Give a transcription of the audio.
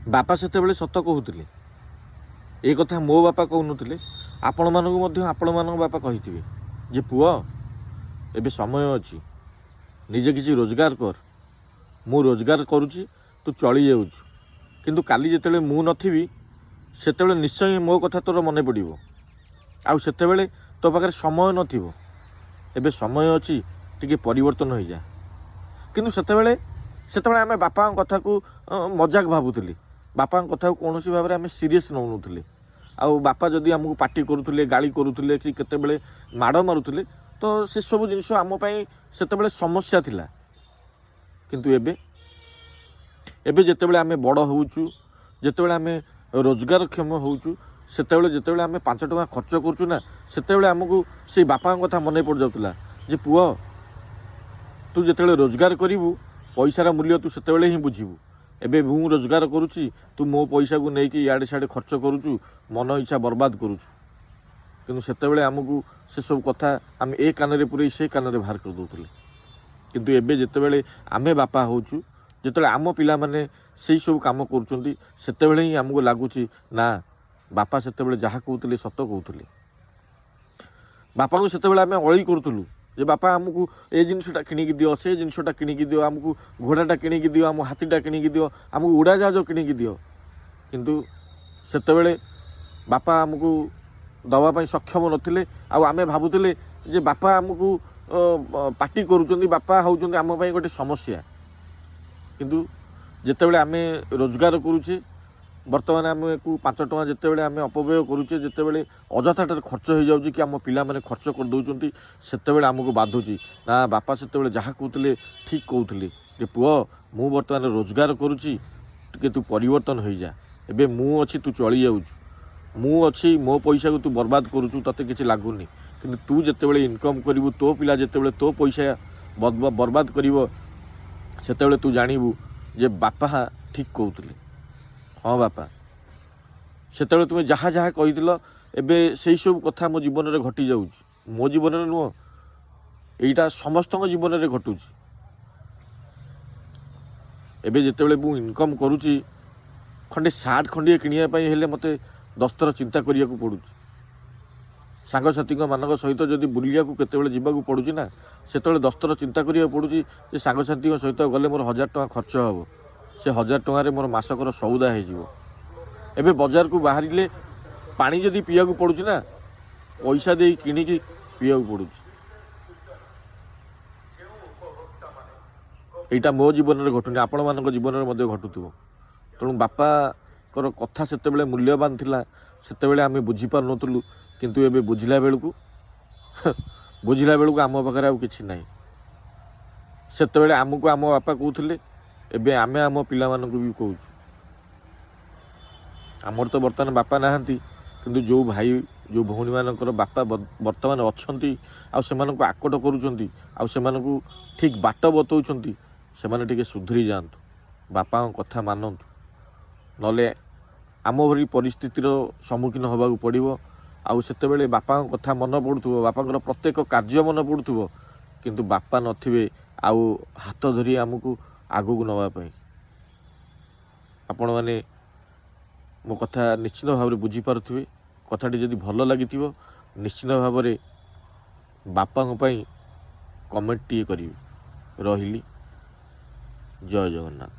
ବାପା ସେତେବେଳେ ସତ କହୁଥିଲେ। ଏ କଥା ମୋ ବାପା କହୁନଥିଲେ, ଆପଣମାନଙ୍କୁ ମଧ୍ୟ ଆପଣମାନଙ୍କ ବାପା କହିଥିବେ ଯେ ପୁଅ ଏବେ ସମୟ ଅଛି, ନିଜେ କିଛି ରୋଜଗାର କର। ମୁଁ ରୋଜଗାର କରୁଛି, ତୁ ଚଳି ଯାଉଛୁ, କିନ୍ତୁ କାଲି ଯେତେବେଳେ ମୁଁ ନଥିବି ସେତେବେଳେ ନିଶ୍ଚୟ ମୋ କଥା ତୋର ମନେ ପଡ଼ିବ। ଆଉ ସେତେବେଳେ ତୋ ପାଖରେ ସମୟ ନଥିବ। ଏବେ ସମୟ ଅଛି, ଟିକେ ପରିବର୍ତ୍ତନ ହୋଇଯା। କିନ୍ତୁ ସେତେବେଳେ ଆମେ ବାପାଙ୍କ କଥାକୁ ମଜାକ ଭାବୁଥିଲେ। ବାପାଙ୍କ କଥାକୁ କୌଣସି ଭାବରେ ଆମେ ସିରିୟସ୍ ନେଉନଥିଲେ। ଆଉ ବାପା ଯଦି ଆମକୁ ପାଟି କରୁଥିଲେ, ଗାଳି କରୁଥିଲେ କି କେତେବେଳେ ମାଡ଼ ମାରୁଥିଲେ, ତ ସେସବୁ ଜିନିଷ ଆମ ପାଇଁ ସେତେବେଳେ ସମସ୍ୟା ଥିଲା। କିନ୍ତୁ ଏବେ ଯେତେବେଳେ ଆମେ ବଡ଼ ହେଉଛୁ, ଯେତେବେଳେ ଆମେ ରୋଜଗାରକ୍ଷମ ହେଉଛୁ, ଯେତେବେଳେ ଆମେ 5 ଟଙ୍କା ଖର୍ଚ୍ଚ କରୁଛୁ ନା, ସେତେବେଳେ ଆମକୁ ସେଇ ବାପାଙ୍କ କଥା ମନେ ପଡ଼ିଯାଉଥିଲା ଯେ ପୁଅ ତୁ ଯେତେବେଳେ ରୋଜଗାର କରିବୁ ପଇସାର ମୂଲ୍ୟ ତୁ ସେତେବେଳେ ହିଁ ବୁଝିବୁ। ଏବେ ମୁଁ ରୋଜଗାର କରୁଛି, ତୁ ମୋ ପଇସାକୁ ନେଇକି ଇଆଡ଼େ ସିଆଡ଼େ ଖର୍ଚ୍ଚ କରୁଛୁ, ମନ ଇଚ୍ଛା ବର୍ବାଦ କରୁଛୁ। କିନ୍ତୁ ସେତେବେଳେ ଆମକୁ ସେସବୁ କଥା ଆମେ ଏ କାନରେ ପୁରେଇ ସେ କାନରେ ବାହାର କରିଦେଉଥିଲେ। କିନ୍ତୁ ଏବେ ଯେତେବେଳେ ଆମେ ବାପା ହେଉଛୁ, ଯେତେବେଳେ ଆମ ପିଲାମାନେ ସେଇ ସବୁ କାମ କରୁଛନ୍ତି, ସେତେବେଳେ ହିଁ ଆମକୁ ଲାଗୁଛି ନା ବାପା ସେତେବେଳେ ଯାହା କହୁଥିଲେ ସତ କହୁଥିଲେ। ବାପାଙ୍କୁ ସେତେବେଳେ ଆମେ ଅଳି କରୁଥିଲୁ ଯେ ବାପା ଆମକୁ ଏ ଜିନିଷଟା କିଣିକି ଦିଅ, ସେ ଜିନିଷଟା କିଣିକି ଦିଅ, ଆମକୁ ଘୋଡ଼ାଟା କିଣିକି ଦିଅ, ଆମ ହାତୀଟା କିଣିକି ଦିଅ, ଆମକୁ ଉଡ଼ାଜାହାଜ କିଣିକି ଦିଅ। କିନ୍ତୁ ସେତେବେଳେ ବାପା ଆମକୁ ଦେବା ପାଇଁ ସକ୍ଷମ ନଥିଲେ। ଆଉ ଆମେ ଭାବୁଥିଲେ ଯେ ବାପା ଆମକୁ ପାଟି କରୁଛନ୍ତି, ବାପା ହେଉଛନ୍ତି ଆମ ପାଇଁ ଗୋଟେ ସମସ୍ୟା। କିନ୍ତୁ ଯେତେବେଳେ ଆମେ ରୋଜଗାର କରୁଛେ, ବର୍ତ୍ତମାନ ଆମକୁ 5 ଟଙ୍କା ଯେତେବେଳେ ଆମେ ଅପବ୍ୟୟ କରୁଛେ, ଯେତେବେଳେ ଅଯଥାଟାରେ ଖର୍ଚ୍ଚ ହୋଇଯାଉଛି କି ଆମ ପିଲାମାନେ ଖର୍ଚ୍ଚ କରିଦେଉଛନ୍ତି, ସେତେବେଳେ ଆମକୁ ବାଧୁଛି ନା ବାପା ସେତେବେଳେ ଯାହା କହୁଥିଲେ ଠିକ୍ କହୁଥିଲେ ଯେ ପୁଅ ମୁଁ ବର୍ତ୍ତମାନ ରୋଜଗାର କରୁଛି, ଟିକେ ତୁ ପରିବର୍ତ୍ତନ ହୋଇଯା। ଏବେ ମୁଁ ଅଛି, ତୁ ଚଳି ଯାଉଛୁ, ମୁଁ ଅଛି, ମୋ ପଇସାକୁ ତୁ ବର୍ବାଦ କରୁଛୁ, ତୋତେ କିଛି ଲାଗୁନି। କିନ୍ତୁ ତୁ ଯେତେବେଳେ ଇନକମ୍ କରିବୁ, ତୋ ପିଲା ଯେତେବେଳେ ତୋ ପଇସା ବର୍ବାଦ କରିବ, ସେତେବେଳେ ତୁ ଜାଣିବୁ ଯେ ବାପା ଠିକ୍ କହୁଥିଲେ। ହଁ ବାପା, ସେତେବେଳେ ତୁମେ ଯାହା ଯାହା କହିଥିଲ ଏବେ ସେଇ ସବୁ କଥା ମୋ ଜୀବନରେ ଘଟି ଯାଉଛି। ମୋ ଜୀବନରେ ନୁହଁ, ଏଇଟା ସମସ୍ତଙ୍କ ଜୀବନରେ ଘଟୁଛି। ଏବେ ଯେତେବେଳେ ମୁଁ ଇନକମ୍ କରୁଛି, ଖଣ୍ଡେ ସାର୍ଟ ଖଣ୍ଡିଏ କିଣିବା ପାଇଁ ହେଲେ ମୋତେ 10 ଥର ଚିନ୍ତା କରିବାକୁ ପଡ଼ୁଛି। ସାଙ୍ଗସାଥୀଙ୍କ ମାନଙ୍କ ସହିତ ଯଦି ବୁଲିବାକୁ କେତେବେଳେ ଯିବାକୁ ପଡ଼ୁଛି ନା, ସେତେବେଳେ 10 ଥର ଚିନ୍ତା କରିବାକୁ ପଡ଼ୁଛି ଯେ ସାଙ୍ଗସାଥୀଙ୍କ ସହିତ ଗଲେ ମୋର 1000 ଟଙ୍କା ଖର୍ଚ୍ଚ ହେବ। ସେ 1000 ଟଙ୍କାରେ ମୋର ମାସକର ସଉଦା ହେଇଯିବ। ଏବେ ବଜାରକୁ ବାହାରିଲେ ପାଣି ଯଦି ପିଇବାକୁ ପଡ଼ୁଛି ନା, ପଇସା ଦେଇ କିଣିକି ପିଇବାକୁ ପଡ଼ୁଛି। ଏଇଟା ମୋ ଜୀବନରେ ଘଟୁନି, ଆପଣମାନଙ୍କ ଜୀବନରେ ମଧ୍ୟ ଘଟୁଥିବ। ତେଣୁ ବାପାଙ୍କର କଥା ସେତେବେଳେ ମୂଲ୍ୟବାନ ଥିଲା, ସେତେବେଳେ ଆମେ ବୁଝିପାରୁନଥିଲୁ। କିନ୍ତୁ ଏବେ ବୁଝିଲା ବେଳକୁ ଆମ ପାଖରେ ଆଉ କିଛି ନାହିଁ। ସେତେବେଳେ ଆମକୁ ଆମ ବାପା କହୁଥିଲେ, ଏବେ ଆମେ ଆମ ପିଲାମାନଙ୍କୁ ବି କହୁଛୁ। ଆମର ତ ବର୍ତ୍ତମାନ ବାପା ନାହାନ୍ତି, କିନ୍ତୁ ଯେଉଁ ଭାଇ ଯେଉଁ ଭଉଣୀମାନଙ୍କର ବାପା ବର୍ତ୍ତମାନ ଅଛନ୍ତି, ଆଉ ସେମାନଙ୍କୁ ଆକଟ କରୁଛନ୍ତି, ଆଉ ସେମାନଙ୍କୁ ଠିକ୍ ବାଟ ବତାଉଛନ୍ତି, ସେମାନେ ଟିକେ ସୁଧୁରି ଯାଆନ୍ତୁ, ବାପାଙ୍କ କଥା ମାନନ୍ତୁ। ନହେଲେ ଆମ ଭଳି ପରିସ୍ଥିତିର ସମ୍ମୁଖୀନ ହେବାକୁ ପଡ଼ିବ। ଆଉ ସେତେବେଳେ ବାପାଙ୍କ କଥା ମନେ ପଡ଼ୁଥିବ, ବାପାଙ୍କର ପ୍ରତ୍ୟେକ କାର୍ଯ୍ୟ ମନେ ପଡ଼ୁଥିବ, କିନ୍ତୁ ବାପା ନଥିବେ ଆଉ ହାତ ଧରି ଆମକୁ ଆଗକୁ ନେବା ପାଇଁ। ଆପଣମାନେ ମୋ କଥା ନିଶ୍ଚିତ ଭାବରେ ବୁଝିପାରୁଥିବେ। କଥାଟି ଯଦି ଭଲ ଲାଗିଥିବ, ନିଶ୍ଚିତ ଭାବରେ ବାପାଙ୍କ ପାଇଁ କମେଣ୍ଟଟିଏ କରିବେ। ରହିଲି, ଜୟ ଜଗନ୍ନାଥ।